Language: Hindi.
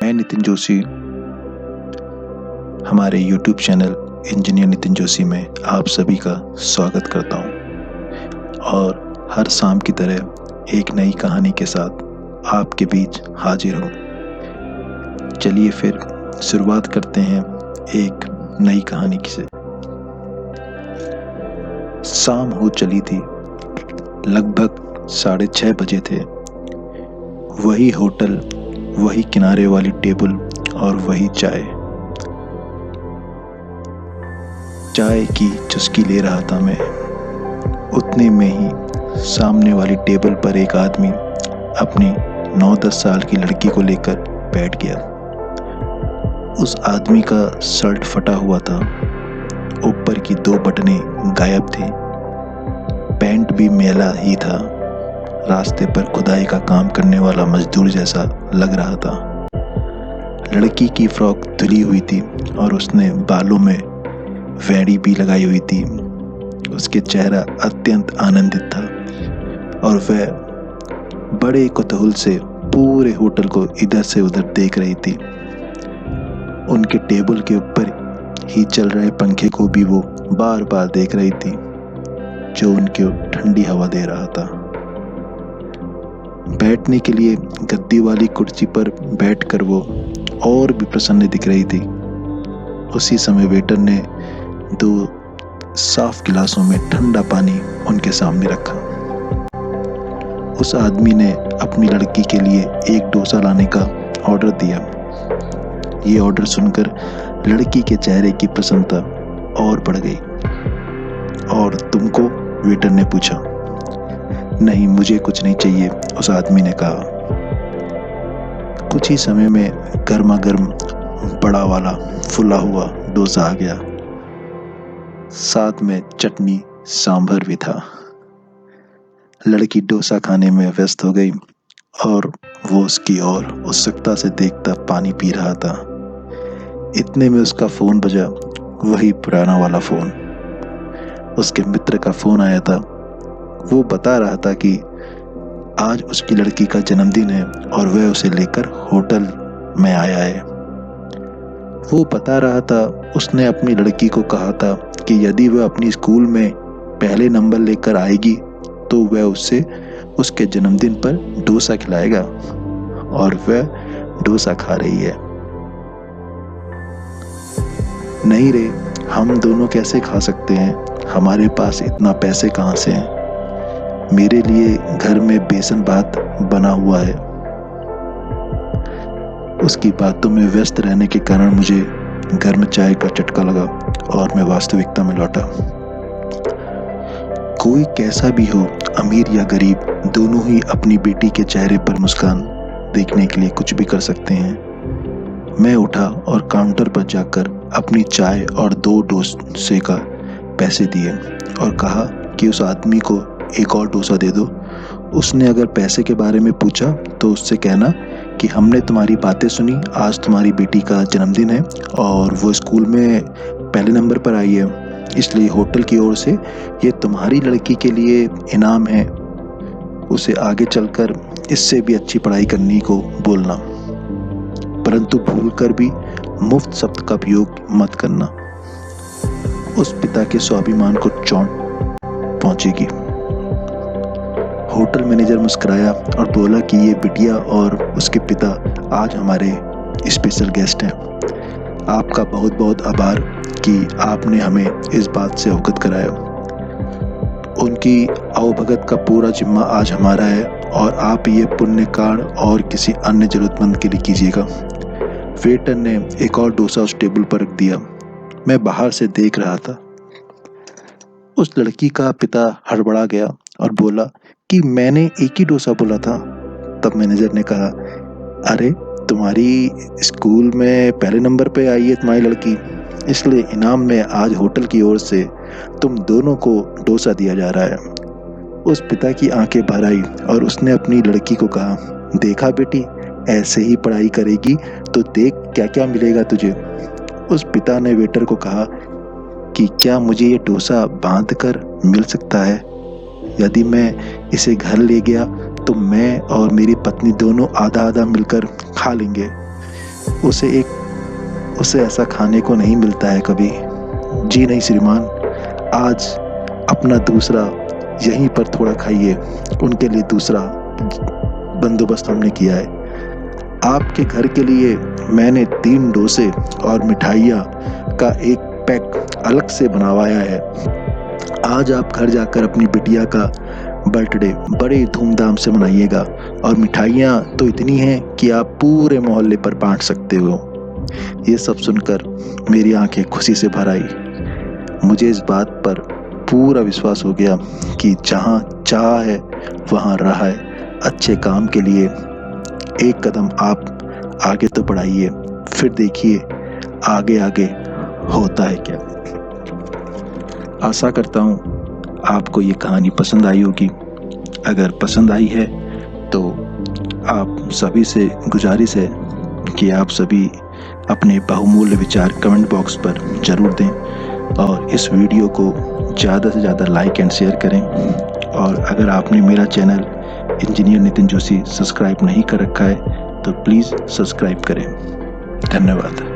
मैं नितिन जोशी हमारे YouTube channel engineer Nitin Joshi में आप सभी का स्वागत करता हूं और हर शाम की तरह एक नई कहानी के साथ आपके बीच हाजिर हूं। चलिए फिर शुरुआत करते हैं एक नई कहानी से। शाम हो चली थी, लगभग 6:30 बजे थे। वही होटल, वही किनारे वाली टेबल और वही चाय की चुस्की ले रहा था मैं। उतने में ही सामने वाली टेबल पर एक आदमी अपनी 9-10 साल की लड़की को लेकर बैठ गया। उस आदमी का शर्ट फटा हुआ था, ऊपर की 2 बटनें गायब थी, पैंट भी मैला ही था। रास्ते पर खुदाई का काम करने वाला मजदूर जैसा लग रहा था। लड़की की फ्रॉक धुली हुई थी और उसने बालों में वेड़ी भी लगाई हुई थी। उसके चेहरा अत्यंत आनंदित था और वह बड़े कुतूहल से पूरे होटल को इधर से उधर देख रही थी। उनके टेबल के ऊपर ही चल रहे पंखे को भी वो बार बार देख रही थी, जो उनको ठंडी हवा दे रहा था। बैठने के लिए गद्दी वाली कुर्सी पर बैठकर वो और भी प्रसन्न दिख रही थी। उसी समय वेटर ने 2 साफ गिलासों में ठंडा पानी उनके सामने रखा। उस आदमी ने अपनी लड़की के लिए एक डोसा लाने का ऑर्डर दिया। ये ऑर्डर सुनकर लड़की के चेहरे की प्रसन्नता और बढ़ गई। और तुमको? वेटर ने पूछा। नहीं, मुझे कुछ नहीं चाहिए, उस आदमी ने कहा। कुछ ही समय में गर्मा गर्म बड़ा वाला फुला हुआ डोसा आ गया, साथ में चटनी सांभर भी था। लड़की डोसा खाने में व्यस्त हो गई और वो उसकी ओर उत्सुकता से देखता पानी पी रहा था। इतने में उसका फोन बजा, वही पुराना वाला फोन। उसके मित्र का फोन आया था। वो बता रहा था कि आज उसकी लड़की का जन्मदिन है और वह उसे लेकर होटल में आया है। वो बता रहा था उसने अपनी लड़की को कहा था कि यदि वह अपनी स्कूल में पहले नंबर लेकर आएगी तो वह उससे उसके जन्मदिन पर डोसा खिलाएगा, और वह डोसा खा रही है। नहीं रे, हम दोनों कैसे खा सकते हैं? हमारे पास इतना पैसे कहाँ से हैं? मेरे लिए घर में बेसन भात बना हुआ है। उसकी बातों में व्यस्त रहने के कारण मुझे गर्म चाय का चटका लगा और मैं वास्तविकता में लौटा। कोई कैसा भी हो, अमीर या गरीब, दोनों ही अपनी बेटी के चेहरे पर मुस्कान देखने के लिए कुछ भी कर सकते हैं। मैं उठा और काउंटर पर जाकर अपनी चाय और 2 डोसे का पैसे दिए और कहा कि उस आदमी को एक और डोसा दे दो। उसने अगर पैसे के बारे में पूछा तो उससे कहना कि हमने तुम्हारी बातें सुनी, आज तुम्हारी बेटी का जन्मदिन है और वो स्कूल में पहले नंबर पर आई है, इसलिए होटल की ओर से ये तुम्हारी लड़की के लिए इनाम है। उसे आगे चलकर इससे भी अच्छी पढ़ाई करने को बोलना, परंतु भूलकर भी मुफ्त शब्द का उपयोग मत करना। उस पिता के स्वाभिमान को चोट पहुंचेगी। होटल मैनेजर मुस्कुराया और बोला कि ये बिटिया और उसके पिता आज हमारे स्पेशल गेस्ट हैं। आपका बहुत बहुत आभार कि आपने हमें इस बात से अवगत कराया। उनकी अवभगत का पूरा जिम्मा आज हमारा है और आप ये पुण्य कार्य और किसी अन्य जरूरतमंद के लिए कीजिएगा। वेटर ने एक और डोसा उस टेबल पर रख दिया। मैं बाहर से देख रहा था। उस लड़की का पिता हड़बड़ा गया और बोला कि मैंने एक ही डोसा बोला था। तब मैनेजर ने कहा, अरे तुम्हारी स्कूल में पहले नंबर पे आई है तुम्हारी लड़की, इसलिए इनाम में आज होटल की ओर से तुम दोनों को डोसा दिया जा रहा है। उस पिता की आंखें भर आई और उसने अपनी लड़की को कहा, देखा बेटी, ऐसे ही पढ़ाई करेगी तो देख क्या क्या मिलेगा तुझे। उस पिता ने वेटर को कहा कि क्या मुझे ये डोसा बांध कर मिल सकता है? यदि मैं इसे घर ले गया तो मैं और मेरी पत्नी दोनों आधा आधा मिलकर खा लेंगे। उसे ऐसा खाने को नहीं मिलता है कभी। जी नहीं श्रीमान, आज अपना दूसरा यहीं पर थोड़ा खाइए। उनके लिए दूसरा बंदोबस्त हमने किया है। आपके घर के लिए मैंने 3 डोसे और मिठाइयाँ का एक पैक अलग से बनवाया है। आज आप घर जाकर अपनी बिटिया का बर्थडे बड़े धूमधाम से मनाइएगा, और मिठाइयाँ तो इतनी हैं कि आप पूरे मोहल्ले पर बांट सकते हो। ये सब सुनकर मेरी आंखें खुशी से भर आई। मुझे इस बात पर पूरा विश्वास हो गया कि जहाँ चाह है वहाँ राह है। अच्छे काम के लिए एक कदम आप आगे तो बढ़ाइए, फिर देखिए आगे आगे होता है क्या। आशा करता हूँ आपको ये कहानी पसंद आई होगी। अगर पसंद आई है तो आप सभी से गुजारिश है कि आप सभी अपने बहुमूल्य विचार कमेंट बॉक्स पर ज़रूर दें, और इस वीडियो को ज़्यादा से ज़्यादा लाइक एंड शेयर करें। और अगर आपने मेरा channel engineer Nitin Joshi subscribe नहीं कर रखा है तो प्लीज़ सब्सक्राइब करें। धन्यवाद।